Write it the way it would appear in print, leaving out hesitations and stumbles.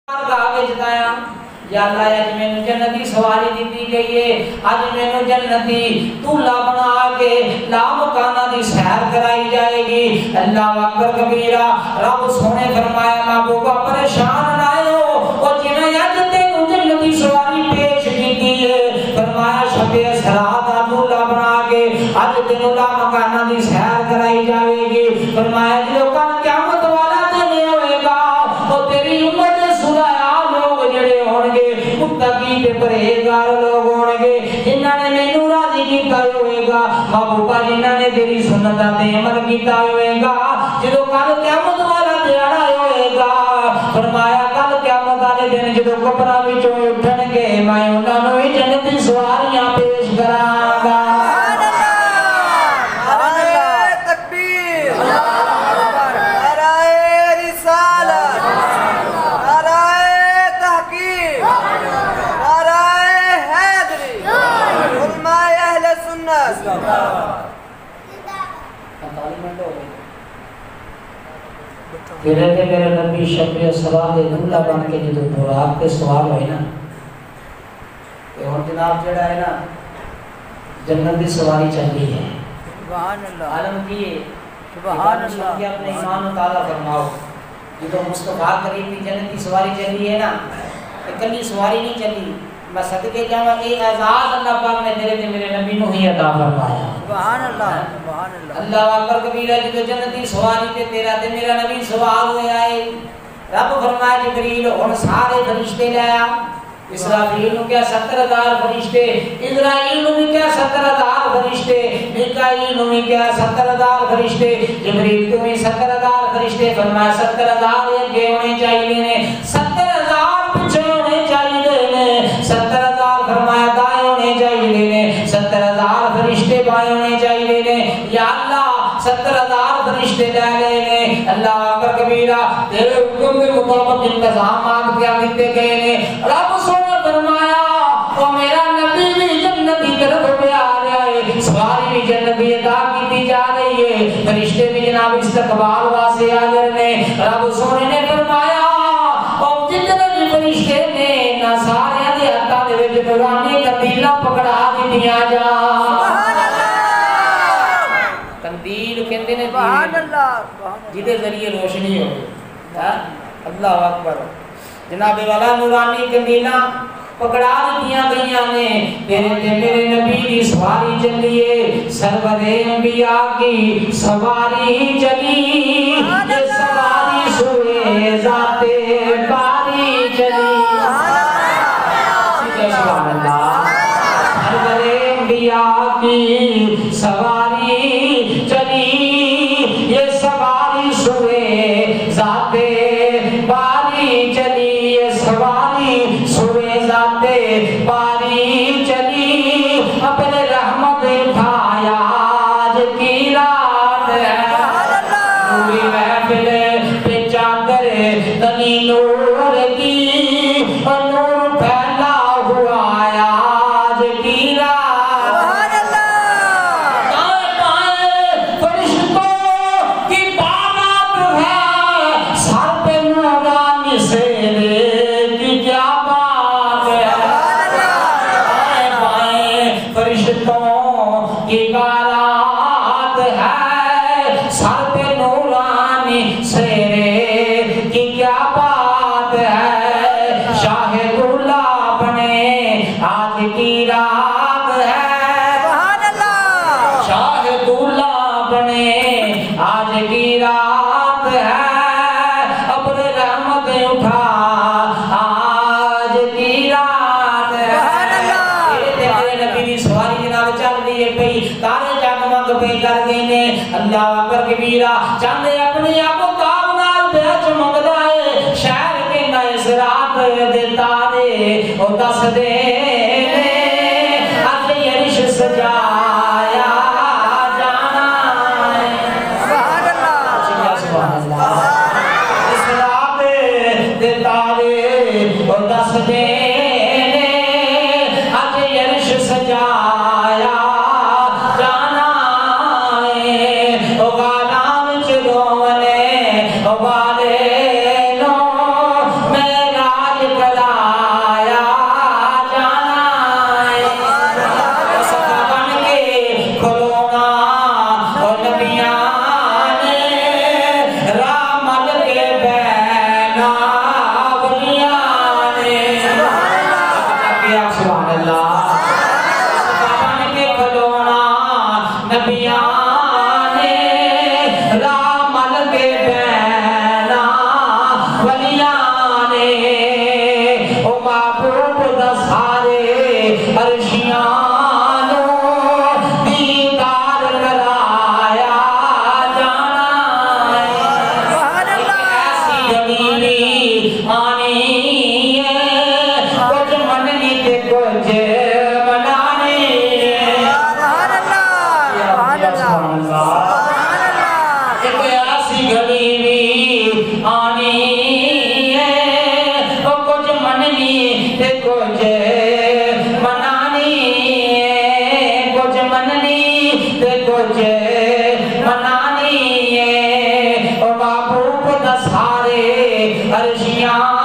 या अल्लाह आज मैंने जन्नती सवारी दी गई है, आज मैंने जन्नती दूल्हा बना के लामकाना दी सैर कराई जाएगी। अल्लाह अकबर कबीरा। रब सोने फरमाया महबूबा परेशान ना हो, और जिन्हें आज तेनू जन्नती सवारी पेश की है, फरमाया शबे सरात दा दूल्हा बना के आज तेनू लामकाना दी सैर कराई जाएगी। फरमाया जो कल क़यामत वाला दिन होएगा, तो तेरी उम्मत सुलाया लोग जड़े होंगे मुत्तकी ते परहेजगार लोग होंगे, जिन्होंने मैनू राजी कीता होएगा महबूबा, जिन्होंने तेरी सुन्नतां ते अमल कीता होएगा। जो कल क़यामत वाला दिहाड़ा होएगा, फरमाया कल क़यामत वाले दिन जो कब्रां विचों उठणगे, मैं उन्हां नूं ही जन्नती सवारियां पेश करांगा। फिर मेरे नबी शबे सलाह दे दूल्हा बन के जो बुराक पे सवाल होए ना, ये और जनाब जड़ा है ना जन्नत की सवारी चलती है। सुभान अल्लाह। आलम की सुभान अल्लाह। कि अपने ईमान ताला फरमाओ, ये तो मुस्तफा करीम की जन्नत की सवारी चली है ना, इकल्ली सवारी नहीं चली। मैं सदके जावा ए आजाद अल्लाह पाक ने तेरे ते मेरे नबी नु ही अता फरमाया। सुभान अल्लाह। सुभान अल्लाह। अल्लाह अकबर कबीरा। जो जन्नती सवारी ते तेरा ते मेरा नबी सवाल होए आए, रब फरमाया जिब्रील हुन सारे फरिश्ते ले आ। इसराफील नु क्या 70,000 फरिश्ते, इजराइल नु भी क्या 70,000 फरिश्ते, मिकाईल नु भी क्या 70,000 फरिश्ते, जिब्रील को भी 70,000 फरिश्ते। फरमाया 70,000 ये होने चाहिए ने, 70,000 पीछे होने चाहिए ने, 70,000 फरमाया दाएं होने चाहिए ने, 70,000 फरिश्ते बाएं होने चाहिए ने। या अल्लाह 70,000 फरिश्ते ले गए ने। अल्लाह अकबर कबीरा। तेरे हुक्म के मुताबिक इंतजाम क्या किए गए ने। रब सोने फरमाया ओ मेरा नबी भी जन्नत की तरफ पे आ रहा है, सवारी भी जन्नत की अता की जा रही है, फरिश्ते भी जनाब इस्तकबाल वास्ते हाजिर ने। रब सोने ने फरमाया ओ जितने भी फरिश्ते ने ना सारे दे हत्थां दे विच नूरानी कंदीलां पकड़ा दित्तियां जा। सुभान अल्लाह। कंदील कहंदे ने सुभान अल्लाह, जिदे जरिए रोशनी हो। अल्लाह अकबर। जनाबे वाला नूरानी कंदीलां पकड़ा दित्तियां गईयां ने। तेरे ते मेरे नबी की सवारी चलिए, सरवरे अंबिया की सवारी चली, ये सवारी सुए जाते बारी चली। सुभान अल्लाह। सरवरे अंबिया की सवारी चली, ये सवारी सुए जाते बारी चली, ये सवारी सुए जाते बारी चली, अपने रहमत उठाया आज की रात है, पूरी महफिल पे चादर तनी नूर की, नूर फैला हुआ आज की रात। अल्लाह अकबर कबीरा। चांदे अपने आप ताब नाल दे चमकदा है, शहर के नए सिरात दे तारे ओ दस दे आज यरिश सजाया जाना है। सुभान अल्लाह। सुभान अल्लाह। सिरात दे तारे ओ दस दे आज यरिश सजाया जाना है। ओ गाना में चलो ने ओ वाले नो मेरा सारे ओ महबूब दा सारे अर्शियां दीदार कराया जाना ऐसी जमीली आनी कुछ मननी ते कुछ मनाने ऐसी गरीबी आनी कुछ मननी ते कुछ मनानी कुछ मननी ते कुछ मनानी ओ महबूब दा सारे अर्शियां